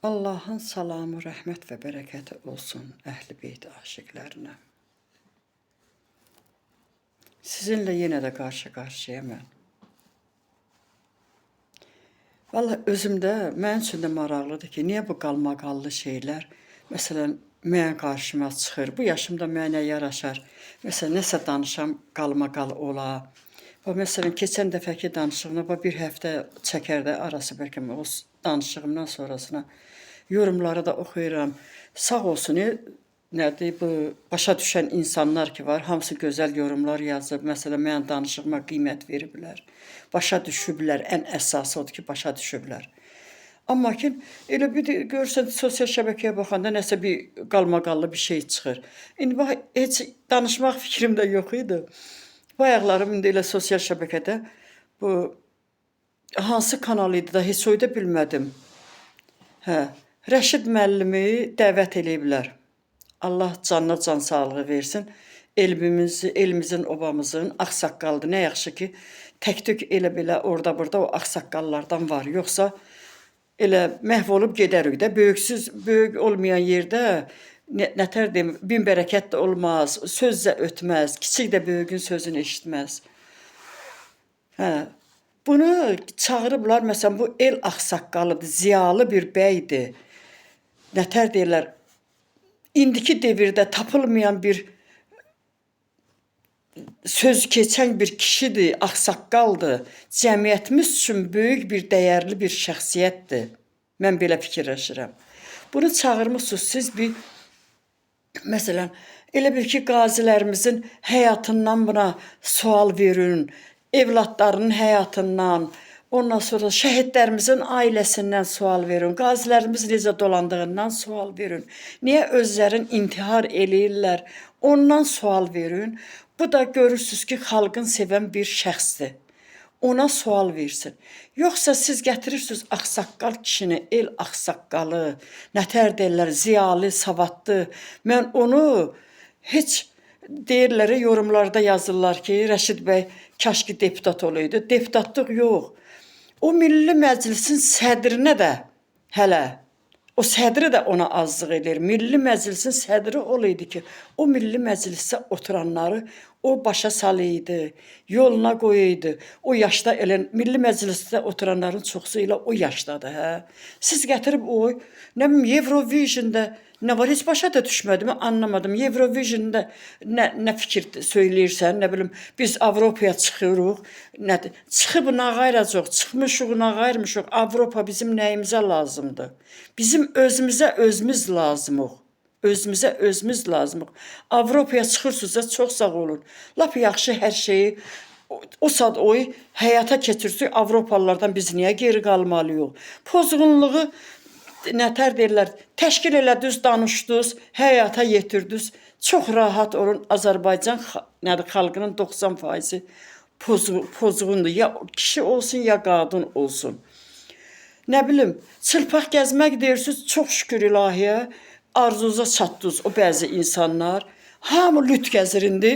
Allah'ın salamı, rəhmət və bərəkəti olsun Əhl-i Beyt aşiqlərinə. Sizinlə yenə də qarşı-qarşıyam mən. Vallahi özümdə, mənim üçün də maraqlıdır ki, niyə bu qalmaqallı şeylər, məsələn, mənim qarşıma çıxır, bu yaşımda mənə yaraşar. Məsələn, nəsə danışam, qalmaqal ola. Və məsələn, keçən dəfəki danışığına, bir həftə çəkər də arası bəlkə o danışığımdan sonrasına yorumları da oxuyuram. Sağ olsun, nədir bu başa düşən insanlar ki var, hamısı gözəl yorumlar yazıb. Məsələn, mənim danışığıma qiymət veriblər. Başa düşüblər, ən əsası odur ki, başa düşüblər. Amma ki, elə bir görürsən, sosial şəbəkəyə baxanda nəsə bir qalmaqallı bir şey çıxır. İndi bax, heç danışmaq fikrim də yox idi. Bayaqlarım indi elə sosial şəbəkədə bu hansı kanal idi da heç oyda bilmədim. Rəşid müəllimi dəvət eləyiblər. Allah canına can sağlığı versin. Elimizin, obamızın ağsaqqalıdır. Nə yaxşı ki, tək-tük elə belə orada-burada o ağsaqqallardan var. Yoxsa elə məhv olub gedərik də. Böyük olmayan yerdə nətər deyim, bin bərəkət də olmaz, söz də ötməz, kiçik də böyüğün sözünü eşitməz. Bunu çağırıblar, məsələn, bu el ağsaqqalıdır, ziyalı bir bəydir. Nətər deyirlər, indiki devirdə tapılmayan bir söz keçən bir kişidir, ağsaqqaldır. Cəmiyyətimiz üçün böyük bir, dəyərli bir şəxsiyyətdir. Mən belə fikirləşirəm. Bunu çağırmışsınız, siz bir, məsələn, elə bil ki, qazilərimizin həyatından buna sual verin, evlatlarının həyatından, ondan sonra şəhidlərimizin ailəsindən sual verin, qazilərimiz necə dolandığından sual verin, niyə özlərin intihar eləyirlər, ondan sual verin. Bu da görürsünüz ki, xalqın sevən bir şəxsdir. Ona sual versin. Yoxsa siz gətirirsiniz ağsaqqal kişini, el ağsaqqalı, nətər deyirlər, ziyalı, savadlı. Mən onu heç deyirlər, yorumlarda yazırlar ki, Rəşid bəy kaş ki deputat olaydı. Deputatlıq yox. O Milli Məclisin sədrinə də hələ, o sədri də ona azlıq edir. Milli Məclisin sədri olaydı ki, o Milli Məclisə oturanları o başa salıydı, yoluna qoyuydu. O yaşda elə Milli Məclisdə oturanların çoxsu elə o yaşdadır. Siz gətirib o, nə bilim, Eurovision'da nə var, heç başa da düşmədim, anlamadım. Eurovision'da nə fikir söyləyirsən, nə bilim, biz Avropaya çıxırıq, nədir? Çıxıb nə qayıracaq, çıxmışıq, nə qayırmışıq, Avropa bizim nəyimizə lazımdır? Bizim özümüzə özümüz lazımıq. Özümüzə özümüz lazımıq. Avropaya çıxırsınızsa çox sağ olun. Lap yaxşı hər şeyi, o saat oy həyata keçirsək, Avropalılardan biz niyə geri qalmalıyıq? Pozğunluğu, nətər deyirlər, təşkil elədiniz, danışdınız, həyata yetirdiniz. Çox rahat olun, Azərbaycan xalqının 90% pozğundur. Ya kişi olsun, ya qadın olsun. Nə bilim, çılpaq gəzmək deyirsiniz, çox şükür ilahiyə, arzunuza çatdınız o bəzi insanlar. Hamı lüt gəzirindi.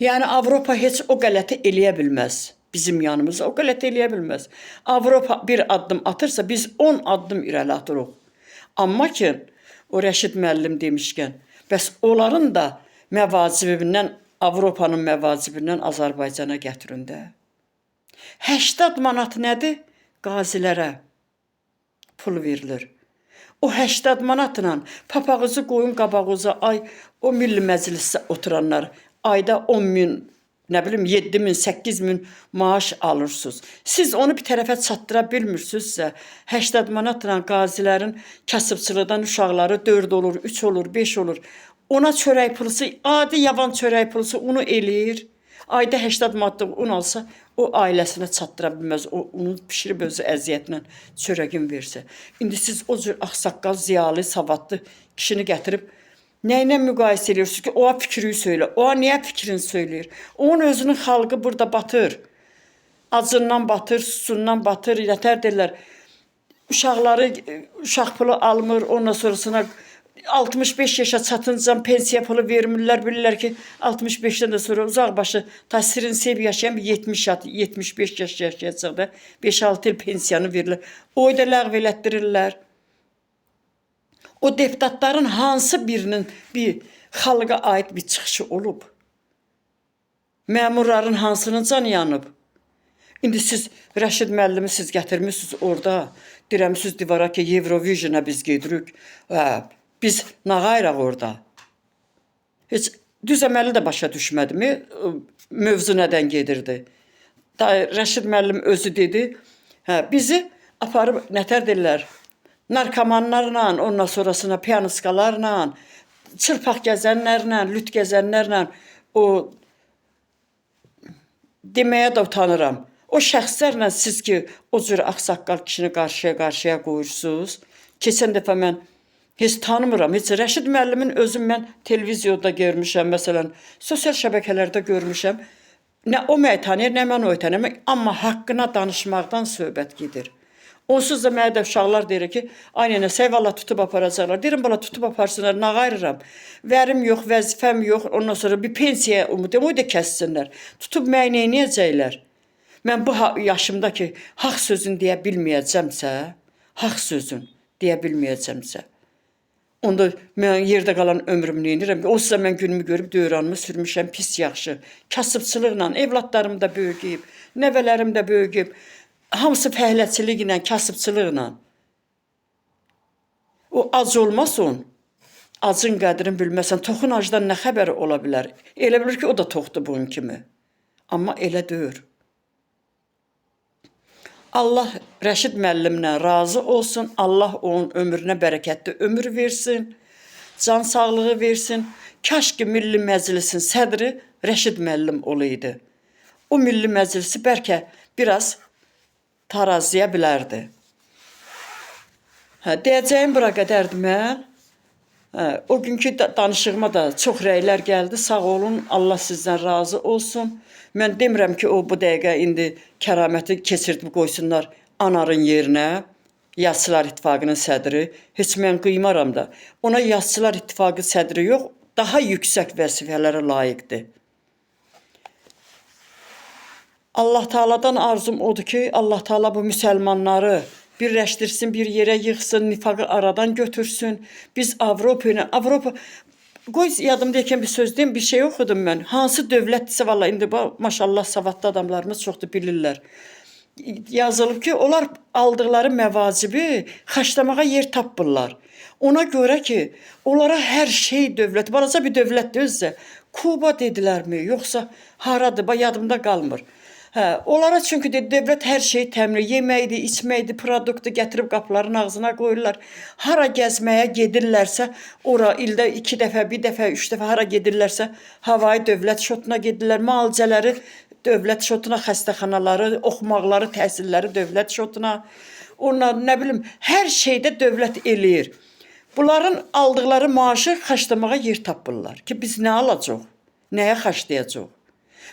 Yəni, Avropa heç o qələti eləyə bilməz. Bizim yanımızda o qələt eləyə bilməz. Avropa bir addım atırsa, biz 10 addım irəli atırıq. Amma ki, o Rəşid müəllim demişkən, bəs onların da məvacibindən, Avropanın məvacibindən Azərbaycana gətirin də. 80 manat nədir? Qazilərə pul verilir. O 80 manatla papağızı qoyun qabağıza, ay, o Milli Məclisdə oturanlar ayda 10 min, nə bilim, 7 min, 8 min maaş alırsınız. Siz onu bir tərəfə çatdıra bilmirsinizsə, 80 manatla qazilərin kasıbçılıqdan uşaqları 4 olur, 3 olur, 5 olur. Ona çörək pulusu, adi yavan çörək pulusu onu eləyir. Ayda 80 manatlıq un alsa, o ailəsinə çatdıra bilməz. O unu pişirib özü əziyyətlə çörəgin versə. İndi siz o cür ağsaqqal, ziyalı, savadlı kişini gətirib nə ilə müqayisə edirsiniz ki, oğa fikrini söylə. Oğa niyə fikrini söyləyir? Onun özünün xalqı burada batır. Acından batır, susundan batır, nətər deyirlər. Uşaqları uşaq pulu almır, ondan sonrasına 65 yaşa çatınca pensiya pulu vermirlər, bilirlər ki, 65-dən də sonra uzaqbaşı təsirin sev yaşayan bir 75 yaş yaşayacaq da 5-6 il pensiyanı verirlər. Oy da ləğv elətdirirlər. O deputatların hansı birinin bir xalqa aid bir çıxışı olub? Məmurların hansının canı yanıb? İndi siz Rəşid müəllimi siz gətirmişsiniz orada. Dirəmsiz divara ki, Eurovision'a biz gedirik. Biz nağayraq orada. Heç düz əməli də başa düşmədimi? Mövzu nədən gedirdi? Rəşid müəllim özü dedi, bizi aparıb nətər deyirlər? Narkomanlarla, ondan sonrasına piyanistkalarla, çırpaq gəzənlərlə, lüt gəzənlərlə o deməyə də utanıram. O şəxslərlə siz ki, o cür ağsaqqal kişini qarşıya qoyursunuz. Keçən dəfə mən heç tanımıram. Heç Rəşid müəllimin özüm mən televiziyada görmüşəm, məsələn, sosial şəbəkələrdə görmüşəm. Nə o məni tanıyır, nə mən o tanıyır. Amma haqqına danışmaqdan söhbət gedir. Onsuz da mənə də uşaqlar deyir ki, ay nənə, valla tutub aparacaqlar. Deyirəm, bala tutub aparsınlar, nağayırıram. Vərim yox, vəzifəm yox, ondan sonra bir pensiyaya umudum, o da kəssinlər. Tutub mənə neynəyəcəklər? Mən bu yaşımda ki, haqq sözün deyə bilməyəcəmsə, haqq sözün deyə bilməyəcəmsə, onda mən yerdə qalan ömrümü neynirəm? Onsuz da mən günümü görüb dövranımı sürmüşəm, pis yaxşı. Kasıbçılıqla, evlatlarım da böyüyüb, nəvələrim də böyüyüb. Hamısı fəhləçiliklə, kasıbçılıqla. O ac olmasın, acın qədrini bilməsən, toxun acdan nə xəbəri ola bilər? Elə bilir ki, o da toxdur bunun kimi. Amma elə deyir. Allah Rəşid müəllimlə razı olsun, Allah onun ömrünə bərəkətli ömür versin, can sağlığı versin. Kaş ki, Milli Məclisin sədri Rəşid müəllim olaydı. O Milli Məclisi bəlkə biraz tarazıya bilərdi. Deyəcəyim bura qədərdir mən. O günkü danışığıma da çox rəylər gəldi. Sağ olun, Allah sizdən razı olsun. Mən demirəm ki, o bu dəqiqə indi kəraməti keçirdib qoysunlar Anarın yerinə. Yazıçılar İttifaqının sədri. Heç mən qıymaram da. Ona Yazıçılar İttifaqı sədri yox, daha yüksək vəzifələrə layiqdir. Allah Taala'dan arzum odur ki, Allah Taala bu müsəlmanları birləşdirsin, bir yerə yığsın, nifaqı aradan götürsün. Biz Avropa, qoy yadımdayken bir söz deyim, bir şey oxudum mən. Hansı dövlətdirsə, valla indi maşallah savadlı adamlarımız çoxdur, bilirlər. Yazılıb ki, onlar aldıqları məvacibi xaçlamağa yer tapırlar. Ona görə ki, onlara hər şey dövlət, balaca bir dövlətdir özü. Kuba dedilərmi, yoxsa haradır, yadımda qalmır. Onlara çünki dövlət hər şey təmin, yeməkdir, içməkdir, produktu gətirib qapıların ağzına qoyurlar. Hara gəzməyə gedirlərsə, ora ildə 2 dəfə, 1 dəfə, 3 dəfə hara gedirlərsə, havayı dövlət şotuna gedirlər, müalicələri dövlət şotuna, xəstəxanaları, oxumaqları, təhsilləri dövlət şotuna. Onlar nə bilim, hər şeydə dövlət eləyir. Bunların aldıqları maaşı xaçlamağa yer tapırlar ki, biz nə alacaq, nəyə xaçlayacaq?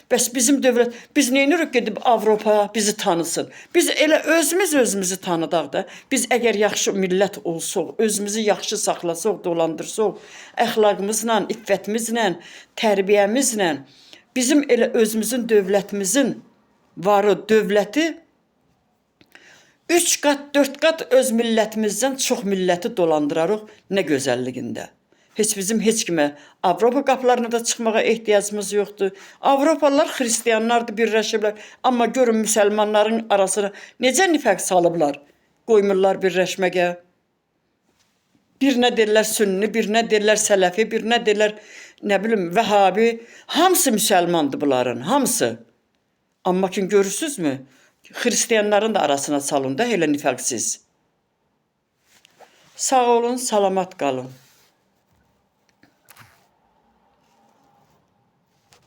Bəs bizim dövlət, biz neyinirik gedib Avropa bizi tanısın? Biz elə özümüzü tanıdaq da. Biz əgər yaxşı millət olsaq, özümüzü yaxşı saxlasaq, dolandırsaq, əxlaqımızla, iffətimizlə, tərbiyəmizlə, bizim elə özümüzün dövlətimizin varı, dövləti 3 qat, 4 qat öz millətimizdən çox milləti dolandırarıq nə gözəlligində. Heç bizim heç kimə Avropa qapılarına da çıxmağa ehtiyacımız yoxdur. Avropalılar xristiyanlardır, birləşiblər. Amma görün müsəlmanların arasına necə nifaq salıblar, qoymurlar birləşməyə. Birinə deyirlər sünni, birinə deyirlər sələfi, birinə deyirlər nə bilim vəhabi. Hamısı müsəlmandır bunların, hamısı. Amma ki görürsünüzmü? Xristiyanların da arasına salın da elə nifaqsız. Sağ olun, salamat qalın.